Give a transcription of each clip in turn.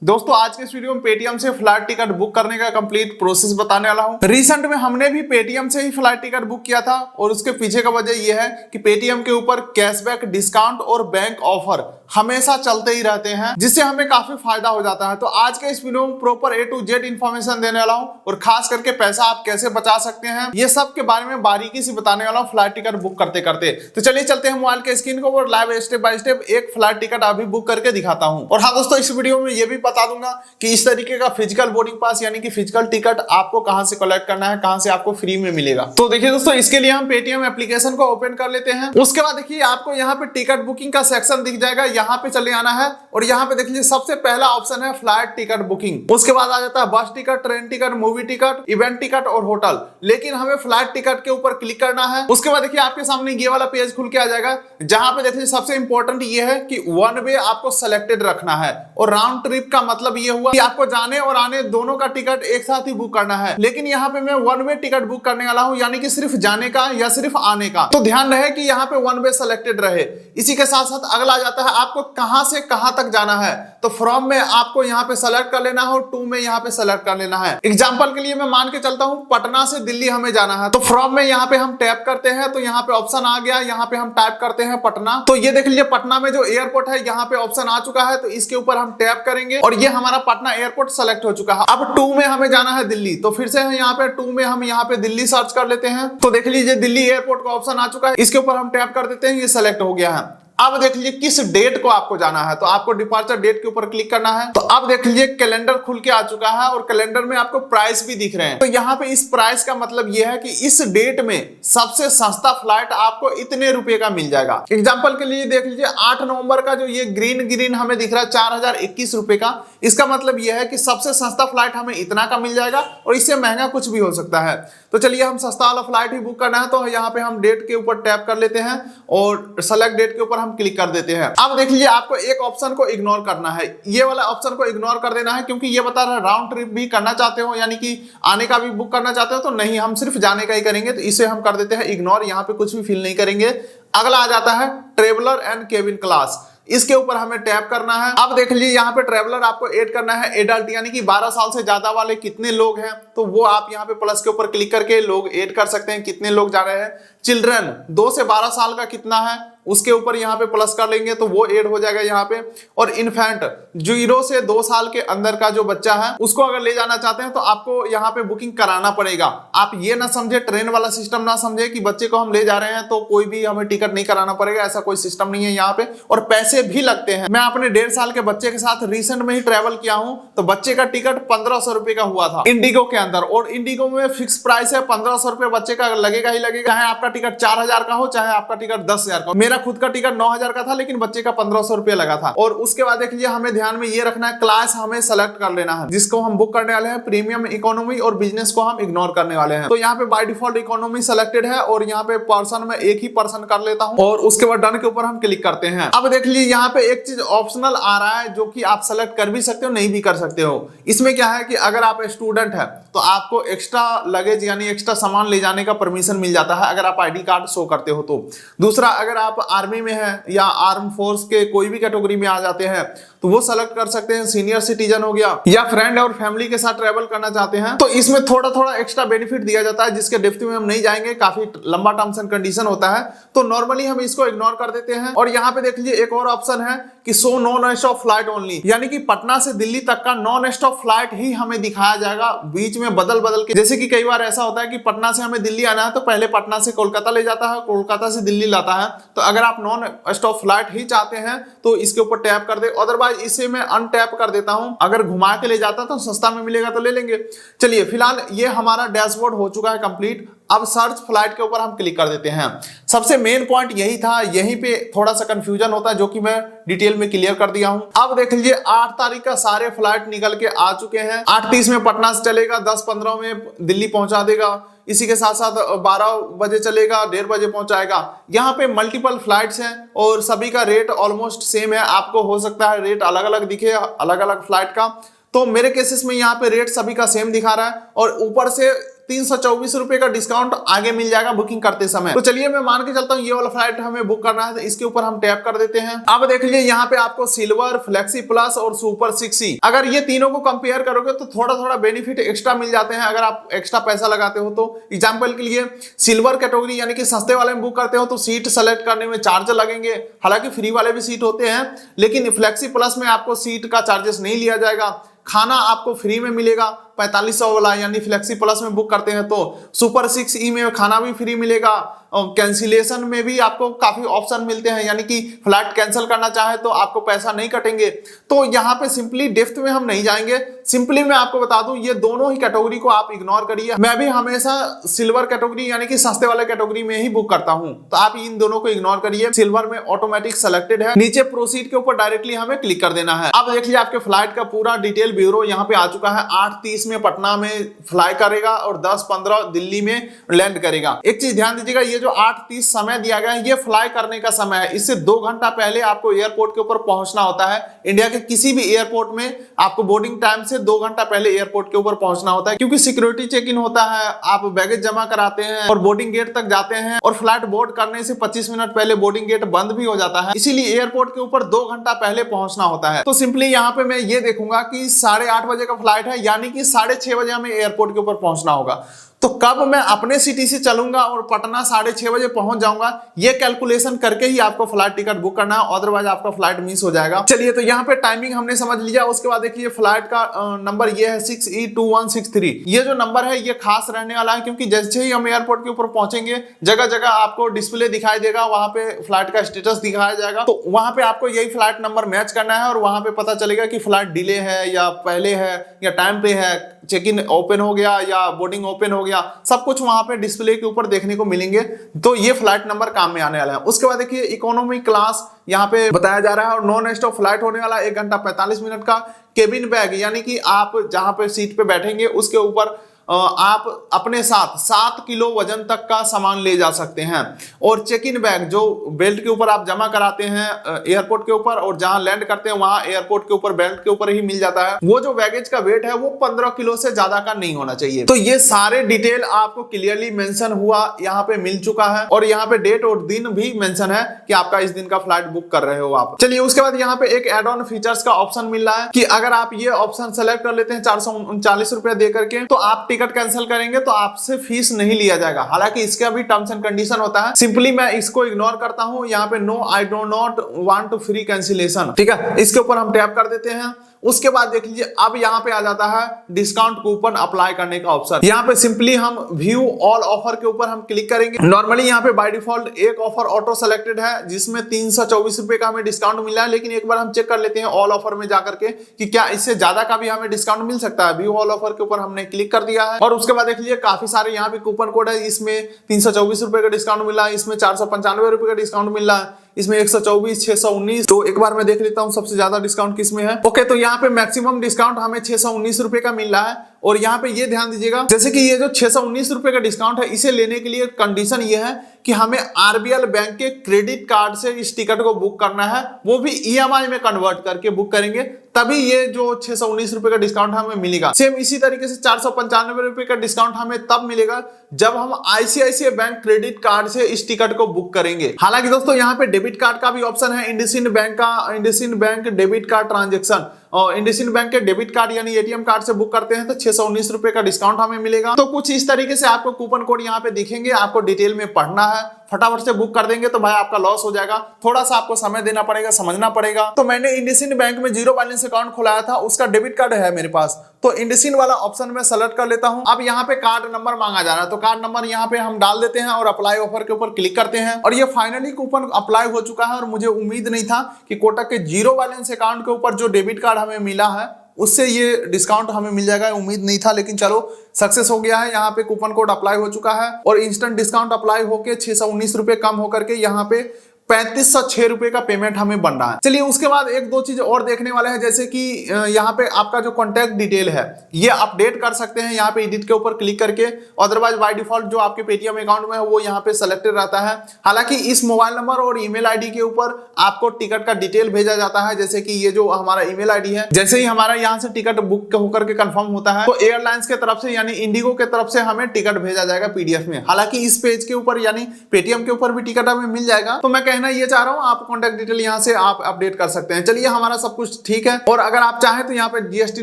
दोस्तों आज के इस वीडियो में पेटीएम से फ्लाइट टिकट बुक करने का कंप्लीट प्रोसेस बताने वाला हूं। रिसेंट में हमने भी पेटीएम से ही फ्लाइट टिकट बुक किया था और उसके पीछे का वजह यह है कि पेटीएम के ऊपर कैशबैक, डिस्काउंट और बैंक ऑफर हमेशा चलते ही रहते हैं, जिससे हमें काफी फायदा हो जाता है। तो आज के इस वीडियो में proper A to Z information देने वाला हूं और खास करके पैसा आप कैसे बचा सकते हैं ये सब के बारे में बारीकी से बताने वाला हूं फ्लाइट टिकट बुक करते करते। तो चलिए चलते हैं मोबाइल के स्क्रीन को और लाइव स्टेप बाय स्टेप एक फ्लाइट टिकट अभी बुक करके दिखाता हूं। और हाँ दोस्तों, इस वीडियो में ये भी बता दूंगा कि इस तरीके का फिजिकल बोर्डिंग पास यानी कि फिजिकल टिकट आपको कहां से कलेक्ट करना है, कहां से आपको फ्री में मिलेगा। तो देखिए दोस्तों, इसके लिए हम पेटीएम एप्लीकेशन को ओपन कर लेते हैं। उसके बाद देखिए आपको यहाँ पे टिकट बुकिंग का सेक्शन दिख जाएगा, यहाँ पे चले आना है और यहाँ पे देख लीजिए सबसे पहला ऑप्शन है फ्लाइट टिकट बुकिंग। उसके बाद आ जाता है बस ticket, train ticket, movie ticket, event ticket और होटल। लेकिन हमें फ्लाइट टिकट के ऊपर क्लिक करना है। उसके बाद देखिए आपके सामने ये वाला पेज खुल के आ जाएगा, जहां पे देखिए सबसे इंपॉर्टेंट ये है कि वन वे आपको सेलेक्टेड रखना है और राउंड ट्रिप का मतलब ये हुआ कि आपको जाने और आने दोनों का टिकट एक साथ ही बुक करना है। लेकिन यहाँ पे मैं वन वे टिकट बुक करने वाला हूँ, यानी कि सिर्फ जाने का या सिर्फ आने का। तो ध्यान रहे कि यहाँ पे वन वे सेलेक्टेड रहे। इसी के साथ साथ अगला आ जाता है आपको कहां से कहां तक जाना है। तो फ्रॉम में आपको यहाँ पे सेलेक्ट कर लेना है और टू में यहाँ पे सेलेक्ट कर लेना है। एग्जांपल के लिए मैं मान के चलता हूँ पटना से दिल्ली हमें जाना है, तो फ्रॉम में यहाँ पे हम टैप करते हैं तो यहाँ पे ऑप्शन आ गया, यहाँ पे हम टाइप करते हैं पटना। तो ये देख लीजिए पटना में जो एयरपोर्ट है यहाँ पे ऑप्शन आ चुका है, तो इसके ऊपर हम टैप करेंगे और ये हमारा पटना एयरपोर्ट सेलेक्ट हो चुका है। अब टू में हमें जाना है दिल्ली, तो फिर से यहाँ पे टू में हम यहाँ पे दिल्ली सर्च कर लेते हैं। तो देख लीजिए दिल्ली एयरपोर्ट का ऑप्शन आ चुका है, इसके ऊपर हम टैप कर देते हैं, ये सेलेक्ट हो गया है। अब देख लीजिए किस डेट को आपको जाना है, तो आपको डिपार्चर डेट के ऊपर क्लिक करना है। तो अब देख लीजिए कैलेंडर खुल के आ चुका है और कैलेंडर में आपको प्राइस भी दिख रहे हैं। तो यहाँ पे इस प्राइस का मतलब यह है कि इस डेट में सबसे सस्ता फ्लाइट आपको इतने रुपए का मिल जाएगा। एग्जांपल के लिए देख लीजिए 8 नवंबर का जो ये ग्रीन हमें दिख रहा है 4021 रुपए का, इसका मतलब यह है कि सबसे सस्ता फ्लाइट हमें इतना का मिल जाएगा और इससे महंगा कुछ भी हो सकता है। तो चलिए हम सस्ता वाला फ्लाइट ही बुक करना है, तो यहाँ पे हम डेट के ऊपर टैप कर लेते हैं और सेलेक्ट डेट के ऊपर हम क्लिक कर देते हैं। अब देख लीजिए आपको एक ऑप्शन को इग्नोर करना है, ये वाला ऑप्शन को इग्नोर कर देना है, क्योंकि ये बता रहा है राउंड ट्रिप भी करना चाहते हो यानी कि आने का भी बुक करना चाहते हो। तो नहीं, हम सिर्फ जाने का ही करेंगे, तो इसे हम कर देते हैं इग्नोर, यहाँ पे कुछ भी फिल नहीं करेंगे। अगला आ जाता है ट्रेवलर एंड केबिन क्लास, इसके ऊपर हमें टैप करना है। अब देख लीजिए यहाँ पे ट्रैवलर आपको ऐड करना है एडल्ट, यानी कि 12 साल से ज्यादा वाले कितने लोग हैं, तो वो आप यहाँ पे प्लस के ऊपर क्लिक करके लोग ऐड कर सकते हैं, कितने लोग जा रहे हैं। चिल्ड्रन 2 से 12 साल का कितना है, उसके ऊपर यहाँ पे प्लस कर लेंगे तो वो ऐड हो जाएगा यहाँ पे। और इन्फेंट 0 से 2 साल के अंदर का जो बच्चा है उसको अगर ले जाना चाहते हैं तो आपको यहाँ पे बुकिंग कराना पड़ेगा। आप ये ना समझे, ट्रेन वाला सिस्टम ना समझे कि बच्चे को हम ले जा रहे हैं तो कोई भी हमें टिकट नहीं कराना पड़ेगा, ऐसा कोई सिस्टम नहीं है यहाँ पे। और पैसे भी लगते हैं। मैं अपने 1.5 साल के बच्चे के साथ रिसेंट में ही ट्रेवल किया हूँ, तो बच्चे का टिकट 1500 रुपए का हुआ था इंडिगो के अंदर, और इंडिगो में फिक्स प्राइस है 1500 रुपए बच्चे का लगेगा ही लगेगा, चाहे आपका टिकट 4000 का हो चाहे आपका टिकट 10,000 का हो। मेरा खुद का टिकट 9000 का था लेकिन बच्चे का 1500 रुपया लगा था। और उसके बाद देख लीजिए हमें ध्यान में ये रखना है, क्लास हमें सेलेक्ट कर लेना है जिसको हम बुक करने वाले हैं। प्रीमियम, इकोनॉमी और बिजनेस को हम इग्नोर करने वाले हैं। तो यहाँ पे बाय डिफॉल्ट इकोनॉमी सेलेक्टेड है और यहाँ पे पर्सन में एक ही पर्सन कर लेता हूँ और उसके बाद डन के ऊपर हम क्लिक करते हैं। अब देख लीजिए यहाँ पे एक चीज ऑप्शनल आ रहा है जो कि आप सेलेक्ट कर भी सकते हो, नहीं भी कर सकते हो। इसमें क्या है कि अगर आप स्टूडेंट है तो आपको एक्स्ट्रा लगेज यानी एक्स्ट्रा सामान ले जाने का परमिशन मिल जाता है अगर आप आईडी कार्ड शो करते हो। तो दूसरा, अगर आप आर्मी में है या आर्म फोर्स के कोई भी कैटेगरी में आ जाते हैं तो वो सेलेक्ट कर सकते हैं। सीनियर सिटीजन हो गया या फ्रेंड और फैमिली के साथ ट्रैवल करना चाहते हैं तो इसमें थोड़ा थोड़ा एक्स्ट्रा बेनिफिट दिया जाता है, जिसके डेप्थ में हम नहीं जाएंगे, काफी लंबा टर्म्स एंड कंडीशन होता है। तो नॉर्मली हम इसको इग्नोर कर देते हैं। और यहाँ पे देख लीजिए एक और ऑप्शन है कि show non stop flight only, यानी कि पटना से दिल्ली तक का नॉन स्टॉप फ्लाइट ही हमें दिखाया जाएगा, बीच में बदल बदल के। जैसे कि कई बार ऐसा होता है कि पटना से हमें दिल्ली आना है तो पहले पटना से कोलकाता ले जाता है, कोलकाता से दिल्ली लाता है। तो अगर आप नॉन स्टॉप फ्लाइट ही चाहते हैं तो इसके ऊपर टैप कर दे, अदरवाइज इसे मैं अनटैप कर देता हूं। अगर घुमा के ले जाता तो सस्ता में मिलेगा तो ले लेंगे। चलिए फिलहाल ये हमारा डैशबोर्ड हो चुका है कंप्लीट। अब सर्च फ्लाइट के ऊपर हम क्लिक कर देते हैं। सबसे मेन पॉइंट यही था, यहीं पे थोड़ा सा कंफ्यूजन होता है जो कि मैं डिटेल में क्लियर कर दिया हूं। अब देख लीजिए 8 तारीख का सारे फ्लाइट निकल के आ चुके हैं। 8:30 में पटना से चलेगा, 10:15 में दिल्ली पहुंचा देगा। इसी के साथ साथ 12 बजे चलेगा, 1:30 बजे पहुंचाएगा। यहाँ पे मल्टीपल फ्लाइट्स हैं और सभी का रेट ऑलमोस्ट सेम है। आपको हो सकता है रेट अलग अलग दिखे अलग अलग फ्लाइट का, तो मेरे केसेस में यहाँ पे रेट सभी का सेम दिखा रहा है। और ऊपर से 324 रुपए का डिस्काउंट आगे मिल जाएगा बुकिंग करते समय। तो चलिए मैं मान के चलता हूँ ये वाला फ्लाइट हमें बुक करना है, तो इसके ऊपर हम टैप कर देते हैं। अब देख लीजिए यहाँ पे आपको सिल्वर, फ्लेक्सी प्लस और सुपर 6E, अगर ये तीनों को कंपेयर करोगे तो थोड़ा थोड़ा बेनिफिट एक्स्ट्रा मिल जाते हैं अगर आप एक्स्ट्रा पैसा लगाते हो तो। एग्जांपल के लिए सिल्वर कैटेगरी यानी कि सस्ते वाले में बुक करते हो तो सीट सेलेक्ट करने में चार्ज लगेंगे, हालांकि फ्री वाले भी सीट होते हैं, लेकिन फ्लेक्सी प्लस में आपको सीट का चार्जेस नहीं लिया जाएगा। खाना आपको फ्री में मिलेगा 4500 वाला यानी फ्लेक्सी प्लस में बुक करते हैं तो। सुपर 6E में खाना भी फ्री मिलेगा और कैंसिलेशन में भी आपको काफी ऑप्शन मिलते हैं, यानी कि फ्लाइट कैंसिल करना चाहे तो आपको पैसा नहीं कटेंगे। तो यहाँ पे सिंपली डेप्थ में हम नहीं जाएंगे, सिंपली मैं आपको बता दूं ये दोनों ही कैटेगरी को आप इग्नोर करिए। मैं भी हमेशा सिल्वर कैटेगरी यानी कि सस्ते वाले कैटेगरी में ही बुक करता हूं, तो आप इन दोनों को इग्नोर करिए। सिल्वर में ऑटोमेटिक सेलेक्टेड है, नीचे प्रोसीड के ऊपर डायरेक्टली हमें क्लिक कर देना है। अब देख लीजिए आपके फ्लाइट का पूरा डिटेल ब्यूरो यहाँ पे आ चुका है। 8:30 में पटना में फ्लाई करेगा और 10:15 दिल्ली में लैंड करेगा। एक चीज ध्यान दीजिएगा, ये जो 8:30 समय दिया गया है ये फ्लाई करने का समय है, इससे 2 घंटा पहले आपको एयरपोर्ट के ऊपर पहुंचना होता है। इंडिया के किसी भी एयरपोर्ट में आपको बोर्डिंग टाइम से 2 घंटा पहले एयरपोर्ट के ऊपर पहुंचना होता है, क्योंकि सिक्योरिटी चेक इन होता है, आप बैगेज जमा कराते हैं और बोर्डिंग गेट तक जाते हैं, और फ्लाइट बोर्ड करने से 25 मिनट पहले बोर्डिंग गेट बंद भी हो जाता है, इसीलिए एयरपोर्ट के ऊपर 2 घंटा पहले पहुंचना होता है। तो सिंपली यहाँ पे मैं ये देखूंगा कि 8:30 बजे का फ्लाइट है, यानी कि 6:30 बजे हमें एयरपोर्ट के ऊपर पहुंचना होगा। तो कब मैं अपने सिटी से चलूंगा और पटना 6:30 बजे पहुंच जाऊंगा, ये कैलकुलेशन करके ही आपको फ्लाइट टिकट बुक करना है, अदरवाइज आपका फ्लाइट मिस हो जाएगा। चलिए तो यहाँ पे टाइमिंग हमने समझ लिया। उसके बाद देखिए फ्लाइट का नंबर ये है 6E2163। ये जो नंबर है ये खास रहने वाला है, क्योंकि जैसे ही हम एयरपोर्ट के ऊपर पहुंचेंगे जगह जगह आपको डिस्प्ले दिखाई देगा, वहां पे फ्लाइट का स्टेटस दिखाया जाएगा, तो वहां पे आपको यही फ्लाइट नंबर मैच करना है और वहां पे पता चलेगा कि फ्लाइट डिले है या पहले है या टाइम पे है, चेक इन ओपन हो गया या बोर्डिंग ओपन हो गया, सब कुछ वहां पे डिस्प्ले के ऊपर देखने को मिलेंगे। तो ये फ्लाइट नंबर काम में आने वाला है। उसके बाद देखिए इकोनॉमी क्लास यहाँ पे बताया जा रहा है और नॉन स्टॉप फ्लाइट होने वाला 1 घंटा 45 मिनट का। केबिन बैग यानी कि आप जहां पे सीट पे बैठेंगे उसके ऊपर आप अपने साथ 7 किलो वजन तक का सामान ले जा सकते हैं। और चेक इन बैग जो बेल्ट के ऊपर आप जमा कराते हैं एयरपोर्ट के ऊपर और जहां लैंड करते हैं वहां एयरपोर्ट के ऊपर बेल्ट के ऊपर ही मिल जाता है, वो जो बैगेज का वेट है वो 15 किलो से ज्यादा का नहीं होना चाहिए। तो ये सारे डिटेल आपको क्लियरली मेंशन हुआ यहाँ पे मिल चुका है, और यहाँ पे डेट और दिन भी मेंशन है कि आपका इस दिन का फ्लाइट बुक कर रहे हो आप। चलिए उसके बाद यहाँ पे एक एड ऑन फीचर्स का ऑप्शन मिल रहा है कि अगर आप ये ऑप्शन सेलेक्ट कर लेते हैं 439 रुपया दे करके, तो आप टिकट कैंसिल करेंगे तो आपसे फीस नहीं लिया जाएगा। हालांकि इसका भी टर्म्स एंड कंडीशन होता है, सिंपली मैं इसको इग्नोर करता हूं। यहाँ पे no I do not want to free cancellation, ठीक है, इसके ऊपर हम टैप कर देते हैं। उसके बाद देख लीजिए अब यहाँ पे आ जाता है डिस्काउंट कूपन अप्लाई करने का ऑप्शन। यहाँ पे सिंपली हम व्यू ऑल ऑफर के ऊपर हम क्लिक करेंगे। नॉर्मली यहाँ पे बाय डिफॉल्ट एक ऑफर ऑटो सेलेक्टेड है जिसमें 324 रुपए का हमें डिस्काउंट मिला है, लेकिन एक बार हम चेक कर लेते हैं ऑल ऑफर में जाकर के कि क्या इससे ज्यादा का भी हमें डिस्काउंट मिल सकता है। व्यू ऑल ऑफर के ऊपर हमने क्लिक कर दिया है और उसके बाद देख लीजिए काफी सारे यहाँ पे कूपन कोड है। इसमें 324 रुपए का डिस्काउंट मिला है, इसमें 495 रुपए का डिस्काउंट मिल रहा है, इसमें 124, 619। तो एक बार मैं देख लेता हूं सबसे ज्यादा डिस्काउंट किसमें है। ओके, तो यहाँ पे मैक्सिमम डिस्काउंट हमें 619 रुपए का मिल रहा है। और यहाँ पे ये ध्यान दीजिएगा, जैसे कि ये जो 619 रुपए का डिस्काउंट है, इसे लेने के लिए कंडीशन ये है कि हमें आरबीएल बैंक के क्रेडिट कार्ड से इस टिकट को बुक करना है, वो भी ईएमआई में कन्वर्ट करके बुक करेंगे, तभी ये जो 619 रुपए का डिस्काउंट हमें मिलेगा। सेम इसी तरीके से 495 रुपए का डिस्काउंट हमें तब मिलेगा जब हम आईसीआईसीआई बैंक क्रेडिट कार्ड से इस टिकट को बुक करेंगे। हालांकि दोस्तों यहाँ पे डेबिट कार्ड का भी ऑप्शन है, इंडसइंड बैंक का, IndusInd bank debit card transaction, और इंडसइंड बैंक के डेबिट कार्ड यानी एटीएम कार्ड से बुक करते हैं तो 619 रुपए का डिस्काउंट हमें मिलेगा। तो कुछ इस तरीके से आपको कूपन कोड यहाँ पे दिखेंगे, आपको डिटेल में पढ़ना है, फटाफट से बुक कर देंगे तो भाई आपका लॉस हो जाएगा। थोड़ा सा आपको समय देना पड़ेगा, समझना पड़ेगा। तो मैंने इंडसइंड बैंक में 0 बैलेंस अकाउंट खुलाया था, उसका डेबिट कार्ड है मेरे पास, तो इंडसइंड वाला ऑप्शन में सेलेक्ट कर लेता हूं। अब यहाँ पे कार्ड नंबर मांगा जा रहा है, तो कार्ड नंबर यहाँ पे हम डाल देते हैं और अप्लाई ऑफर के ऊपर क्लिक करते हैं। और ये फाइनली कूपन अप्लाई हो चुका है और मुझे उम्मीद नहीं था कि कोटक के 0 बैलेंस अकाउंट के ऊपर जो डेबिट कार्ड हमें मिला है उससे ये डिस्काउंट हमें मिल जाएगा, उम्मीद नहीं था, लेकिन चलो सक्सेस हो गया है। यहाँ पे कूपन कोड अप्लाई हो चुका है और इंस्टेंट डिस्काउंट अप्लाई होके 619 रुपए कम होकर के यहाँ पे 3506 रुपए का पेमेंट हमें बन रहा है। चलिए उसके बाद एक दो चीज और देखने वाले हैं, जैसे कि यहाँ पे आपका जो कॉन्टैक्ट डिटेल है ये अपडेट कर सकते हैं यहाँ पे एडिट के ऊपर क्लिक करके। अदरवाइज बाय डिफॉल्ट जो आपके पेटीएम अकाउंट में है वो यहाँ पे सेलेक्टेड रहता है। हालांकि इस मोबाइल नंबर और ईमेल आईडी के ऊपर आपको टिकट का डिटेल भेजा जाता है, जैसे कि ये जो हमारा ईमेल आईडी है, जैसे ही हमारा यहाँ से टिकट बुक होकर के कंफर्म होता है तो एयरलाइंस के तरफ से यानी इंडिगो के तरफ से हमें टिकट भेजा जाएगा पीडीएफ में। हालांकि इस पेज के ऊपर यानी पेटीएम के ऊपर भी टिकट हमें मिल जाएगा। तो मैं कहना ये चाह रहा हूँ आप कॉन्टैक्ट डिटेल यहाँ से आप अपडेट कर सकते हैं। चलिए हमारा सब कुछ ठीक है, और अगर आप चाहें तो यहाँ पे जीएसटी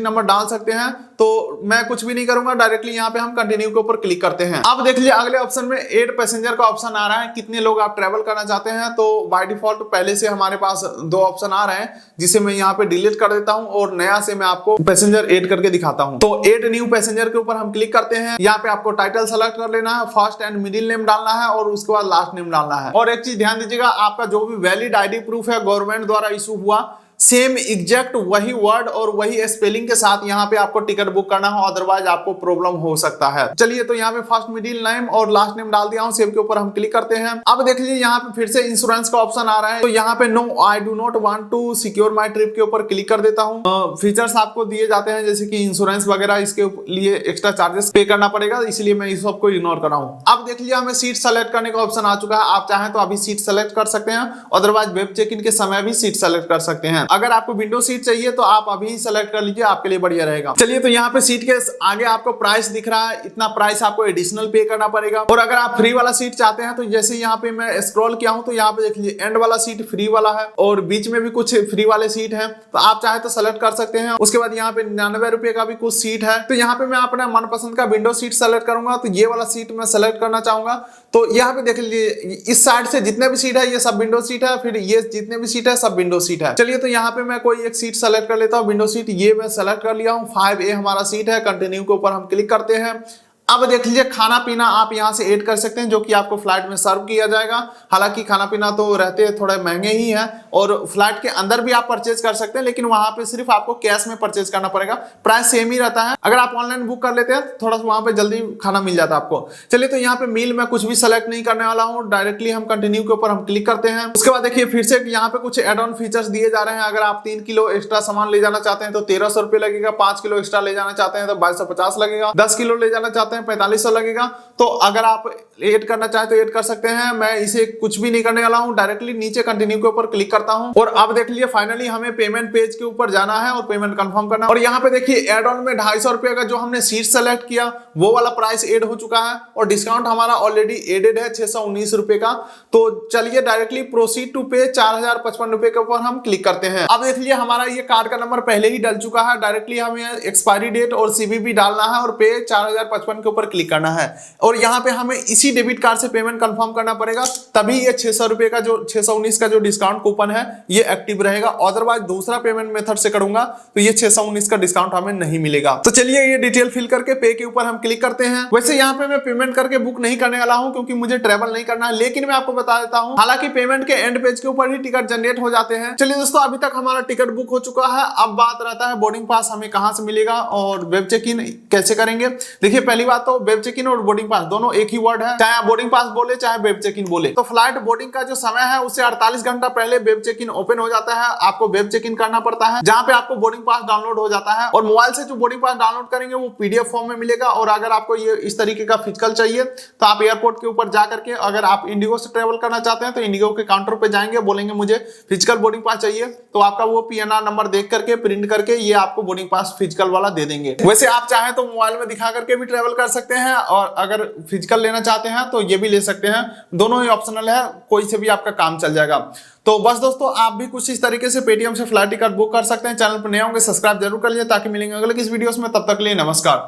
नंबर डाल सकते हैं। तो मैं कुछ भी नहीं करूंगा, डायरेक्टली यहाँ पे हम कंटिन्यू के ऊपर क्लिक करते हैं। अब देख लीजिए अगले ऑप्शन में ऐड पैसेंजर का ऑप्शन आ रहा है, कितने लोग आप ट्रेवल करना चाहते हैं। तो बाय डिफॉल्ट पहले से हमारे पास दो ऑप्शन आ रहे हैं, जिसे मैं यहाँ पे डिलीट कर देता हूँ और नया से मैं आपको पैसेंजर ऐड करके दिखाता हूँ। तो ऐड न्यू पैसेंजर के ऊपर हम क्लिक करते हैं। यहाँ पे आपको टाइटल सेलेक्ट कर लेना है, फर्स्ट एंड मिडिल नेम डालना है और उसके बाद लास्ट नेम डालना है। और एक चीज ध्यान दीजिएगा, आपका जो भी वैलिड आईडी प्रूफ है गवर्नमेंट द्वारा इशू हुआ, सेम एग्जैक्ट वही वर्ड और वही स्पेलिंग के साथ यहाँ पे आपको टिकट बुक करना हो, अदरवाइज आपको प्रॉब्लम हो सकता है। चलिए तो यहाँ पे फर्स्ट मिडिल नेम और लास्ट नेम डाल दिया हूँ, सेव के ऊपर हम क्लिक करते हैं। अब देख लीजिए यहाँ पे फिर से इंश्योरेंस का ऑप्शन आ रहा है। तो यहाँ पे no I do not want to secure my trip के ऊपर क्लिक कर देता हूँ। फीचर्स आपको दिए जाते हैं जैसे कि इंश्योरेंस वगैरह, इसके लिए एक्स्ट्रा चार्जेस पे करना पड़ेगा, इसलिए मैं इस सबको इग्नोर कर रहा हूँ। अब देख लीजिए हमें सीट सेलेक्ट करने का ऑप्शन आ चुका है। आप चाहें तो अभी सीट सेलेक्ट कर सकते हैं, अदरवाइज वेब चेक इन के समय भी सीट सेलेक्ट कर सकते हैं। अगर आपको विंडो सीट चाहिए तो आप अभी सेलेक्ट कर लीजिए, आपके लिए बढ़िया रहेगा। चलिए तो यहाँ पे सीट के आगे आपको प्राइस दिख रहा है, इतना प्राइस आपको एडिशनल पे करना पड़ेगा। और अगर आप फ्री वाला सीट चाहते हैं तो जैसे यहाँ पे मैं स्क्रॉल किया हूं तो यहाँ पे देख लीजिए एंड वाला सीट फ्री वाला है और बीच में भी कुछ फ्री वाले सीट है, तो आप चाहे तो सेलेक्ट कर सकते हैं। उसके बाद यहाँ पे 99 रुपए का भी कुछ सीट है, तो यहाँ पे मैं अपना मनपसंद का विंडो सीट सेलेक्ट करूंगा। तो ये वाला सीट मैं सेलेक्ट करना चाहूंगा। तो यहाँ पे देख लीजिए इस साइड से जितने भी सीट है ये सब विंडो सीट है, फिर ये जितने भी सीट है सब विंडो सीट है। चलिए तो यहाँ पे मैं कोई एक सीट सेलेक्ट कर लेता हूँ, विंडो सीट ये मैं सेलेक्ट कर लिया हूँ। 5A हमारा सीट है, कंटिन्यू के ऊपर हम क्लिक करते हैं। अब देख लीजिए खाना पीना आप यहां से ऐड कर सकते हैं, जो कि आपको फ्लाइट में सर्व किया जाएगा। हालांकि खाना पीना तो रहते हैं थोड़े महंगे ही हैं, और फ्लाइट के अंदर भी आप परचेज कर सकते हैं, लेकिन वहां पे सिर्फ आपको कैश में परचेज करना पड़ेगा, प्राइस सेम ही रहता है। अगर आप ऑनलाइन बुक कर लेते हैं थोड़ा सा वहां पे जल्दी खाना मिल जाता है आपको। चलिए तो यहाँ पे मील में कुछ भी सेलेक्ट नहीं करने वाला हूँ, डायरेक्टली हम कंटिन्यू के ऊपर हम क्लिक करते हैं। उसके बाद देखिए फिर से यहाँ पे कुछ एड ऑन फीचर्स दिए जा रहे हैं। अगर आप 3 किलो एक्स्ट्रा सामान ले जाना चाहते हैं तो 1300 रुपए लगेगा, 5 किलो एक्स्ट्रा ले जाना चाहते हैं तो 2250 लगेगा, 10 किलो ले जाना चाहते हैं 4500 लगेगा। तो अगर आप ऐड करना चाहे तो ऐड कर सकते हैं। मैं इसे कुछ भी नहीं करने वाला हूं, डायरेक्टली नीचे कंटिन्यू के ऊपर क्लिक करता हूं। और अब देख लीजिए फाइनली हमें पेमेंट पेज के ऊपर जाना है और पेमेंट कंफर्म करना। और यहाँ पे देखिए एड ऑन में 250 रुपए का जो हमने सीट सेलेक्ट किया वो वाला प्राइस ऐड हो चुका है, और डिस्काउंट हमारा ऑलरेडी एडेड है 619 रुपए का। तो चलिए डायरेक्टली प्रोसीड टू पे 4055 रुपए के ऊपर हम क्लिक करते हैं। अब देख लीजिए हमारा ये कार्ड का नंबर पहले ही डल चुका है, डायरेक्टली हमें एक्सपायरी डेट और सीवीवी डालना है और पे 4055 के ऊपर क्लिक करना है। और यहाँ पे हमें इसी डेबिट कार्ड से पेमेंट कंफर्म करना पड़ेगा, तभी ये 600 रुपए का जो 619 का जो डिस्काउंट कूपन है ये एक्टिव रहेगा। अदरवाइज दूसरा पेमेंट मेथड से करूंगा तो ये 619 का डिस्काउंट हमें नहीं मिलेगा। तो चलिए ये डिटेल फिल करके पे के ऊपर हम क्लिक करते हैं। वैसे यहाँ पे मैं पेमेंट करके बुक नहीं करने वाला हूँ क्योंकि मुझे ट्रेवल नहीं करना है, लेकिन मैं आपको बता देता हूँ हालांकि पेमेंट के एंड पेज के ऊपर ही टिकट जनरेट हो जाते हैं। चलिए दोस्तों अभी तक हमारा टिकट बुक हो चुका है। अब बात रहता है बोर्डिंग पास हमें कहां से मिलेगा और वेब चेक इन कैसे करेंगे। देखिए पहली बात तो वेब चेक इन और बोर्डिंग पास दोनों एक ही वर्ड है, चाहे आप बोर्डिंग पास बोले चाहे वेब चेक इन बोले। तो फ्लाइट बोर्डिंग का जो समय है उससे 48 घंटा पहले वेब चेक इन ओपन हो जाता है। आपको वेब चेक इन करना पड़ता है, जहां पे आपको बोर्डिंग पास डाउनलोड हो जाता है, और मोबाइल से जो बोर्डिंग पास डाउनलोड करेंगे वो पीडीएफ फॉर्म में मिलेगा। और अगर आपको ये इस तरीके का फिजिकल चाहिए तो आप एयरपोर्ट के ऊपर जाकर के, अगर आप इंडिगो से ट्रेवल करना चाहते हैं तो इंडिगो के काउंटर पे जाएंगे, बोलेंगे मुझे फिजिकल बोर्डिंग पास चाहिए, तो आपका वो पीएनआर नंबर देख करके प्रिंट करके ये आपको बोर्डिंग पास फिजिकल वाला दे देंगे। वैसे आप चाहें तो मोबाइल में दिखा करके भी ट्रेवल कर सकते हैं, और अगर फिजिकल लेना चाहते हैं तो ये भी ले सकते हैं, दोनों ही ऑप्शनल है, कोई से भी आपका काम चल जाएगा। तो बस दोस्तों आप भी कुछ इस तरीके से पेटीएम से फ्लाइट टिकट बुक कर सकते हैं। चैनल पर नए होंगे सब्सक्राइब जरूर कर लीजिए ताकि मिलेंगे अगले किस वीडियोस में। तब तक के लिए नमस्कार।